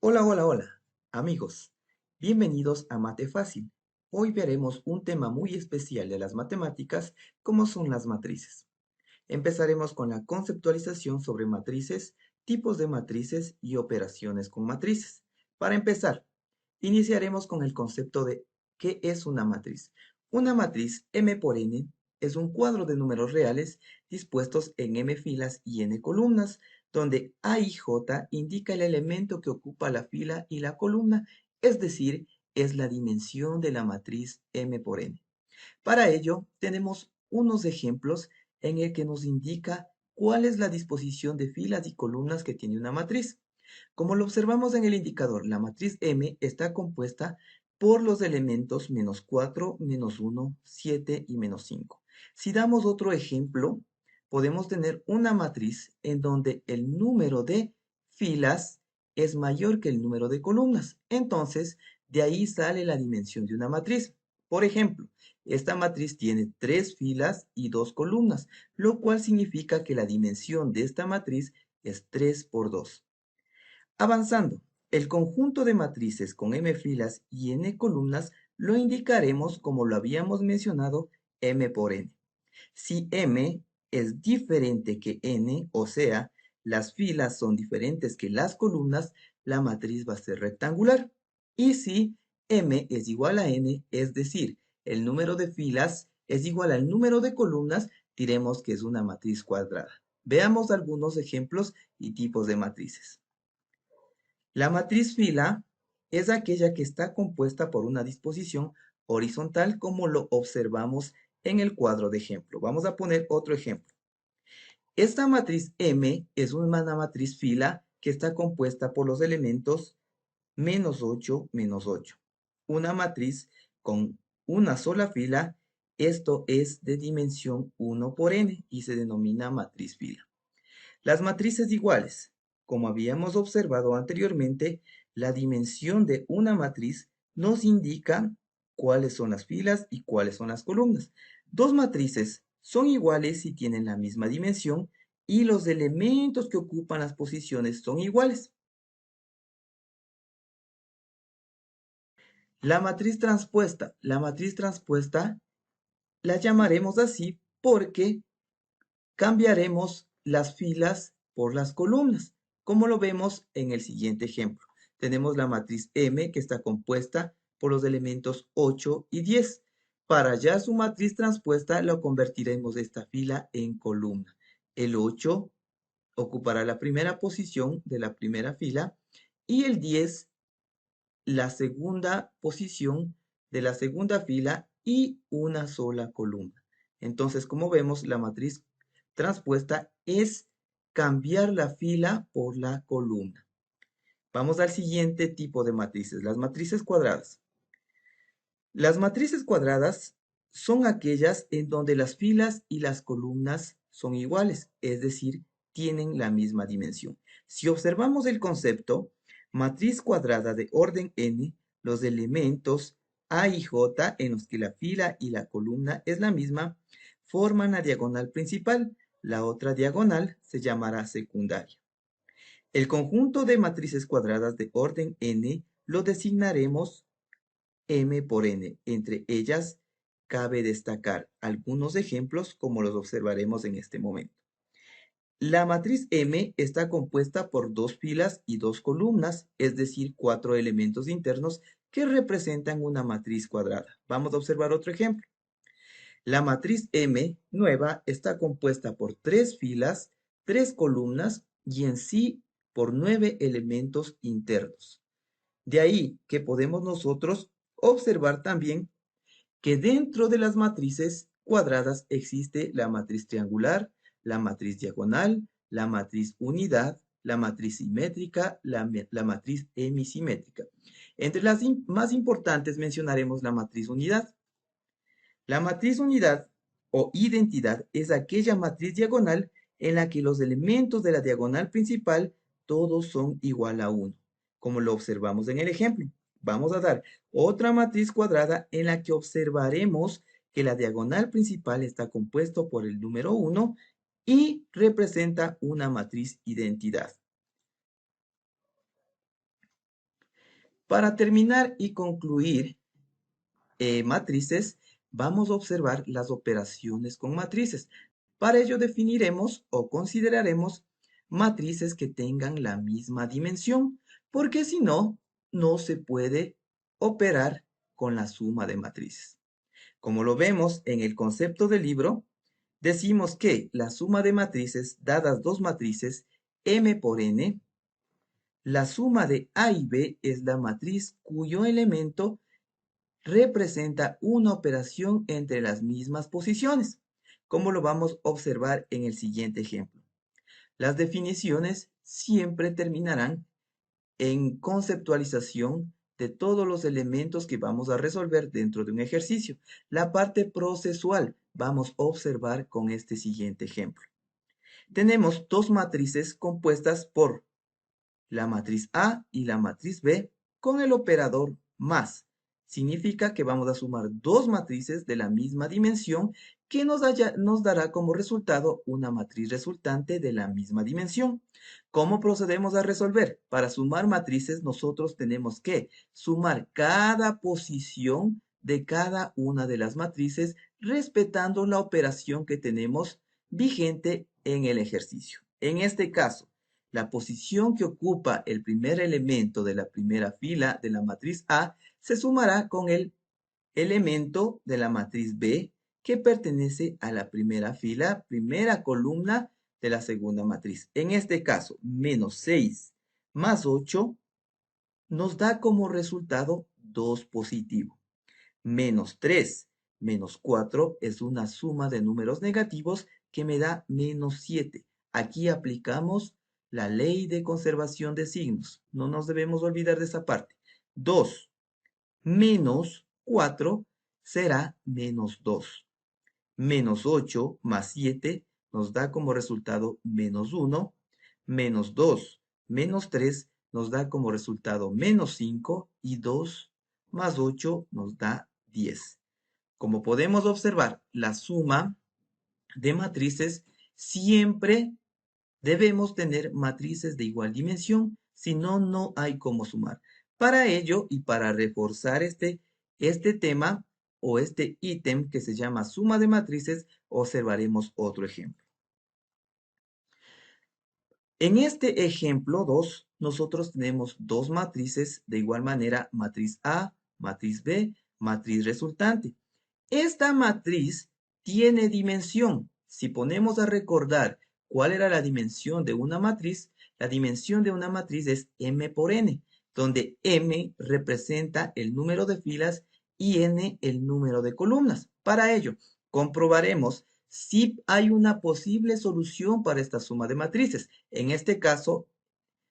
Hola, hola, hola, amigos. Bienvenidos a Mate Fácil. Hoy veremos un tema muy especial de las matemáticas, como son las matrices. Empezaremos con la conceptualización sobre matrices, tipos de matrices y operaciones con matrices. Para empezar, iniciaremos con el concepto de ¿qué es una matriz? Una matriz M por N es un cuadro de números reales dispuestos en M filas y N columnas, donde A y J indica el elemento que ocupa la fila y la columna, es decir, es la dimensión de la matriz M por N. Para ello, tenemos unos ejemplos en el que nos indica cuál es la disposición de filas y columnas que tiene una matriz. Como lo observamos en el indicador, la matriz M está compuesta por los elementos -4, -1, 7 y -5. Si damos otro ejemplo, podemos tener una matriz en donde el número de filas es mayor que el número de columnas. Entonces, de ahí sale la dimensión de una matriz. Por ejemplo, esta matriz tiene 3 filas y 2 columnas, lo cual significa que la dimensión de esta matriz es 3 por 2. Avanzando, el conjunto de matrices con m filas y n columnas lo indicaremos como lo habíamos mencionado, m por n. Si m es diferente que n, o sea, las filas son diferentes que las columnas, la matriz va a ser rectangular. Y si m es igual a n, es decir, el número de filas es igual al número de columnas, diremos que es una matriz cuadrada. Veamos algunos ejemplos y tipos de matrices. La matriz fila es aquella que está compuesta por una disposición horizontal como lo observamos en el cuadro de ejemplo. Vamos a poner otro ejemplo. Esta matriz M es una matriz fila que está compuesta por los elementos -8, -8. Una matriz con una sola fila, esto es de dimensión 1 por n y se denomina matriz fila. Las matrices iguales. Como habíamos observado anteriormente, la dimensión de una matriz nos indica cuáles son las filas y cuáles son las columnas. Dos matrices son iguales si tienen la misma dimensión y los elementos que ocupan las posiciones son iguales. La matriz transpuesta la llamaremos así porque cambiaremos las filas por las columnas, como lo vemos en el siguiente ejemplo. Tenemos la matriz M que está compuesta por los elementos 8 y 10. Para hallar su matriz transpuesta, lo convertiremos esta fila en columna. El 8 ocupará la primera posición de la primera fila y el 10 la segunda posición de la segunda fila y una sola columna. Entonces, como vemos, la matriz transpuesta es cambiar la fila por la columna. Vamos al siguiente tipo de matrices, las matrices cuadradas. Las matrices cuadradas son aquellas en donde las filas y las columnas son iguales, es decir, tienen la misma dimensión. Si observamos el concepto, matriz cuadrada de orden n, los elementos A y J en los que la fila y la columna es la misma, forman la diagonal principal. La otra diagonal se llamará secundaria. El conjunto de matrices cuadradas de orden n lo designaremos M por N. Entre ellas, cabe destacar algunos ejemplos como los observaremos en este momento. La matriz M está compuesta por dos filas y dos columnas, es decir, 4 elementos internos que representan una matriz cuadrada. Vamos a observar otro ejemplo. La matriz M nueva está compuesta por 3 filas, 3 columnas y en sí por 9 elementos internos. De ahí que podemos nosotros observar también que dentro de las matrices cuadradas existe la matriz triangular, la matriz diagonal, la matriz unidad, la matriz simétrica, la matriz hemisimétrica. Entre las más importantes mencionaremos la matriz unidad. La matriz unidad o identidad es aquella matriz diagonal en la que los elementos de la diagonal principal todos son igual a 1, como lo observamos en el ejemplo. Vamos a dar otra matriz cuadrada en la que observaremos que la diagonal principal está compuesto por el número 1 y representa una matriz identidad. Para terminar y concluir matrices, vamos a observar las operaciones con matrices. Para ello definiremos o consideraremos matrices que tengan la misma dimensión, porque si no, no se puede operar con la suma de matrices. Como lo vemos en el concepto del libro, decimos que la suma de matrices, dadas dos matrices, M por N, la suma de A y B es la matriz cuyo elemento representa una operación entre las mismas posiciones, como lo vamos a observar en el siguiente ejemplo. Las definiciones siempre terminarán en conceptualización de todos los elementos que vamos a resolver dentro de un ejercicio. La parte procesual vamos a observar con este siguiente ejemplo. Tenemos dos matrices compuestas por la matriz A y la matriz B con el operador más. Significa que vamos a sumar dos matrices de la misma dimensión que nos dará como resultado una matriz resultante de la misma dimensión. ¿Cómo procedemos a resolver? Para sumar matrices nosotros tenemos que sumar cada posición de cada una de las matrices respetando la operación que tenemos vigente en el ejercicio. En este caso, la posición que ocupa el primer elemento de la primera fila de la matriz A se sumará con el elemento de la matriz B que pertenece a la primera fila, primera columna de la segunda matriz. En este caso, menos 6 más 8 nos da como resultado 2 positivo. Menos 3 menos 4 es una suma de números negativos que me da menos 7. Aquí aplicamos la ley de conservación de signos. No nos debemos olvidar de esa parte. 2 menos 4 será menos 2. Menos 8 más 7 nos da como resultado menos 1. Menos 2 menos 3 nos da como resultado menos 5 y 2 más 8 nos da 10. Como podemos observar, la suma de matrices siempre debemos tener matrices de igual dimensión, si no, no hay cómo sumar. Para ello y para reforzar este tema o este ítem que se llama suma de matrices, observaremos otro ejemplo. En este ejemplo 2, nosotros tenemos dos matrices de igual manera, matriz A, matriz B, matriz resultante. Esta matriz tiene dimensión. Si ponemos a recordar cuál era la dimensión de una matriz, la dimensión de una matriz es M por N, donde M representa el número de filas y N el número de columnas. Para ello, comprobaremos si hay una posible solución para esta suma de matrices. En este caso,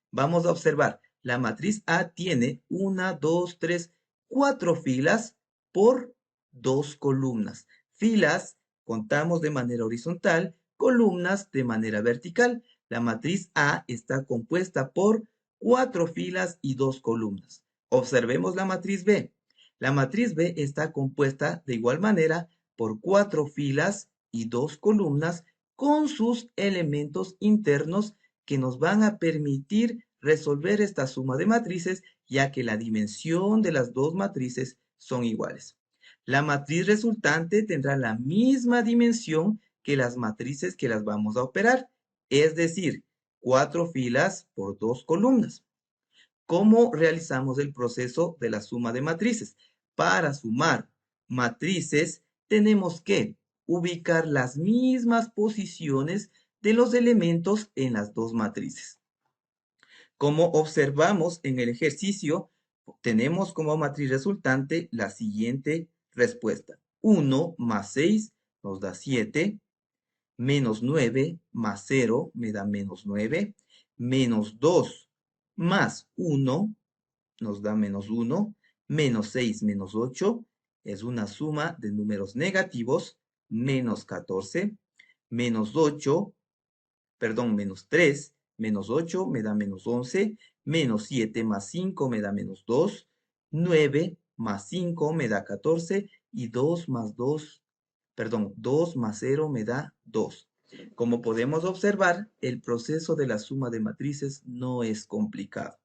vamos a observar, la matriz A tiene 1, 2, 3, 4 filas por 2 columnas. Filas contamos de manera horizontal, columnas de manera vertical. La matriz A está compuesta por 4 filas y 2 columnas. Observemos la matriz B. La matriz B está compuesta de igual manera por 4 filas y 2 columnas con sus elementos internos que nos van a permitir resolver esta suma de matrices, ya que la dimensión de las dos matrices son iguales. La matriz resultante tendrá la misma dimensión que las matrices que las vamos a operar, es decir, 4 filas por 2 columnas. ¿Cómo realizamos el proceso de la suma de matrices? Para sumar matrices tenemos que ubicar las mismas posiciones de los elementos en las dos matrices. Como observamos en el ejercicio, tenemos como matriz resultante la siguiente respuesta. 1 más 6 nos da 7, menos 9 más 0 me da menos 9, menos 2 más 1 nos da menos 1, menos 6 menos 8 es una suma de números negativos, menos 14, menos 8, perdón, menos 3, menos 8 me da menos 11, menos 7 más 5 me da menos 2, 9 más 5 me da 14 y 2 más 2, perdón, 2 más 0 me da 2. Como podemos observar, el proceso de la suma de matrices no es complicado.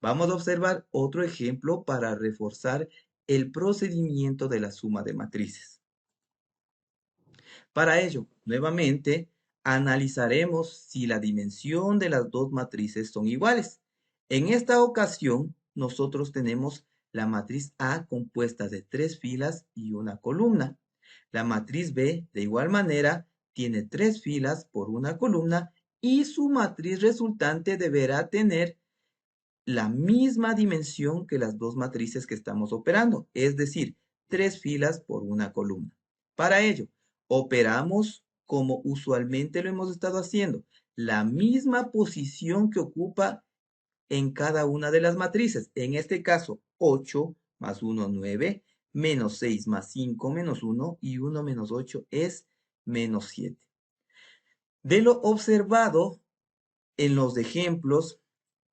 Vamos a observar otro ejemplo para reforzar el procedimiento de la suma de matrices. Para ello, nuevamente, analizaremos si la dimensión de las dos matrices son iguales. En esta ocasión, nosotros tenemos la matriz A compuesta de 3 filas y una columna. La matriz B, de igual manera, tiene 3 filas por una columna y su matriz resultante deberá tener la misma dimensión que las dos matrices que estamos operando, es decir, 3 filas por una columna. Para ello, operamos como usualmente lo hemos estado haciendo, la misma posición que ocupa en cada una de las matrices. En este caso, 8 más 1, 9, menos 6 más 5, menos 1, y 1 menos 8 es menos 7. De lo observado en los ejemplos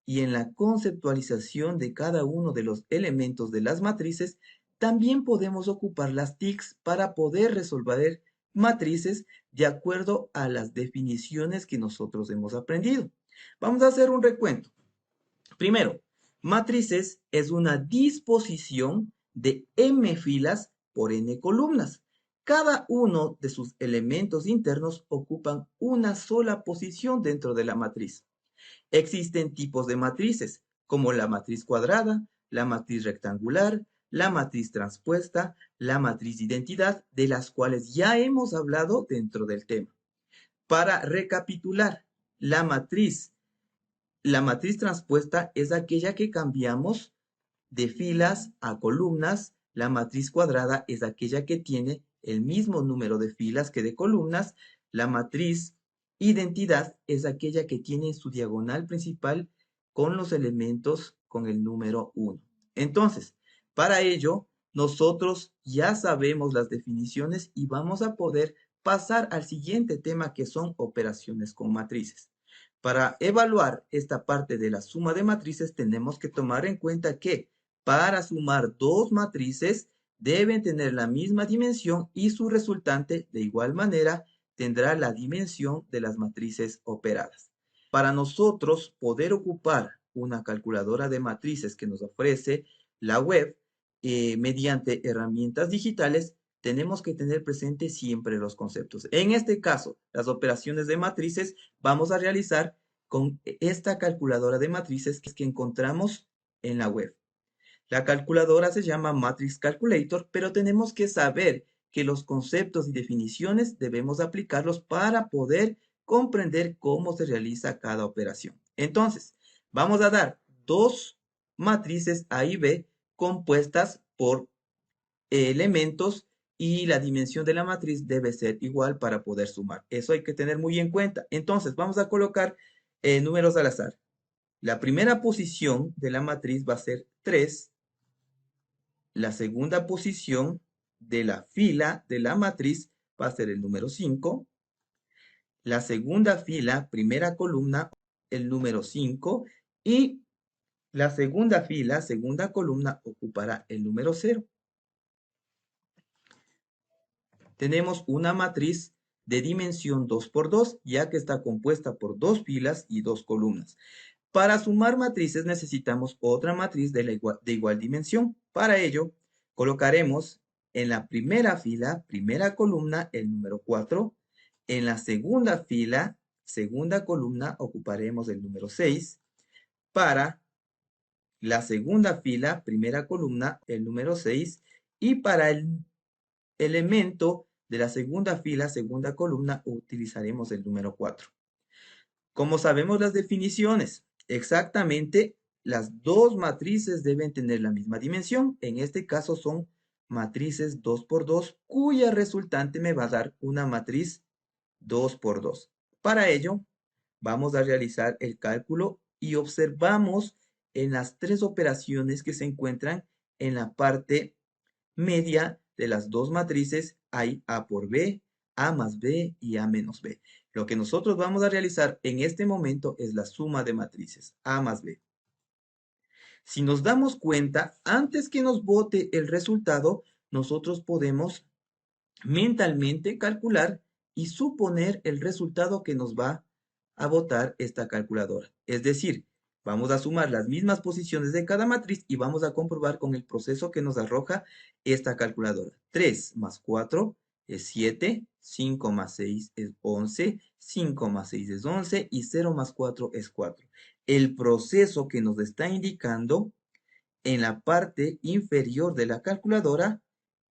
y en la conceptualización de cada uno de los elementos de las matrices, también podemos ocupar las TICs para poder resolver matrices de acuerdo a las definiciones que nosotros hemos aprendido. Vamos a hacer un recuento. Primero, matrices es una disposición de m filas por n columnas. Cada uno de sus elementos internos ocupan una sola posición dentro de la matriz. Existen tipos de matrices, como la matriz cuadrada, la matriz rectangular, la matriz transpuesta, la matriz de identidad, de las cuales ya hemos hablado dentro del tema. Para recapitular, la matriz transpuesta es aquella que cambiamos de filas a columnas. La matriz cuadrada es aquella que tiene el mismo número de filas que de columnas. La matriz identidad es aquella que tiene su diagonal principal con los elementos con el número 1. Entonces, para ello, nosotros ya sabemos las definiciones y vamos a poder pasar al siguiente tema, que son operaciones con matrices. Para evaluar esta parte de la suma de matrices, tenemos que tomar en cuenta que para sumar dos matrices deben tener la misma dimensión y su resultante de igual manera tendrá la dimensión de las matrices operadas. Para nosotros poder ocupar una calculadora de matrices que nos ofrece la web mediante herramientas digitales, tenemos que tener presente siempre los conceptos. En este caso, las operaciones de matrices vamos a realizar con esta calculadora de matrices que encontramos en la web. La calculadora se llama Matrix Calculator, pero tenemos que saber que los conceptos y definiciones debemos aplicarlos para poder comprender cómo se realiza cada operación. Entonces, vamos a dar dos matrices A y B compuestas por elementos y la dimensión de la matriz debe ser igual para poder sumar. Eso hay que tener muy en cuenta. Entonces, vamos a colocar números al azar. La primera posición de la matriz va a ser 3. La segunda posición de la fila de la matriz va a ser el número 5. La segunda fila, primera columna, el número 5. Y la segunda fila, segunda columna, ocupará el número 0. Tenemos una matriz de dimensión 2 por 2, ya que está compuesta por dos filas y dos columnas. Para sumar matrices necesitamos otra matriz de igual dimensión. Para ello, colocaremos en la primera fila, primera columna, el número 4. En la segunda fila, segunda columna, ocuparemos el número 6. Para la segunda fila, primera columna, el número 6. Y para el elemento de la segunda fila, segunda columna, utilizaremos el número 4. Como sabemos las definiciones, exactamente las dos matrices deben tener la misma dimensión. En este caso son matrices 2 por 2, cuya resultante me va a dar una matriz 2 por 2. Para ello, vamos a realizar el cálculo y observamos en las tres operaciones que se encuentran en la parte media de las dos matrices hay A por B, A más B y A menos B. Lo que nosotros vamos a realizar en este momento es la suma de matrices, A más B. Si nos damos cuenta, antes que nos bote el resultado, nosotros podemos mentalmente calcular y suponer el resultado que nos va a botar esta calculadora. Es decir, Vamos a sumar las mismas posiciones de cada matriz y vamos a comprobar con el proceso que nos arroja esta calculadora. 3 más 4 es 7, 5 más 6 es 11, 5 más 6 es 11 y 0 más 4 es 4. El proceso que nos está indicando en la parte inferior de la calculadora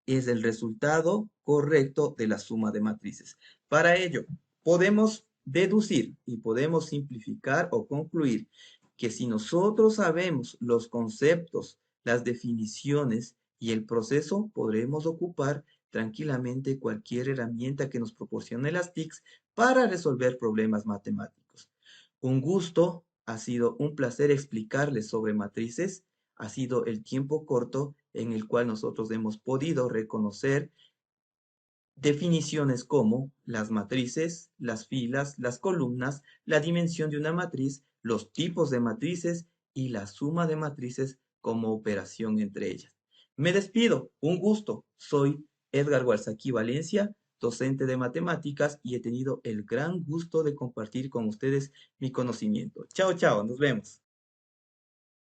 es el resultado correcto de la suma de matrices. Para ello, podemos deducir y podemos simplificar o concluir que si nosotros sabemos los conceptos, las definiciones y el proceso, podremos ocupar tranquilamente cualquier herramienta que nos proporcione las TICs para resolver problemas matemáticos. Un gusto, ha sido un placer explicarles sobre matrices. Ha sido el tiempo corto en el cual nosotros hemos podido reconocer definiciones como las matrices, las filas, las columnas, la dimensión de una matriz, los tipos de matrices y la suma de matrices como operación entre ellas. Me despido, un gusto. Soy Edgar Gualzaquí Valencia, docente de matemáticas, y he tenido el gran gusto de compartir con ustedes mi conocimiento. Chao, chao, nos vemos.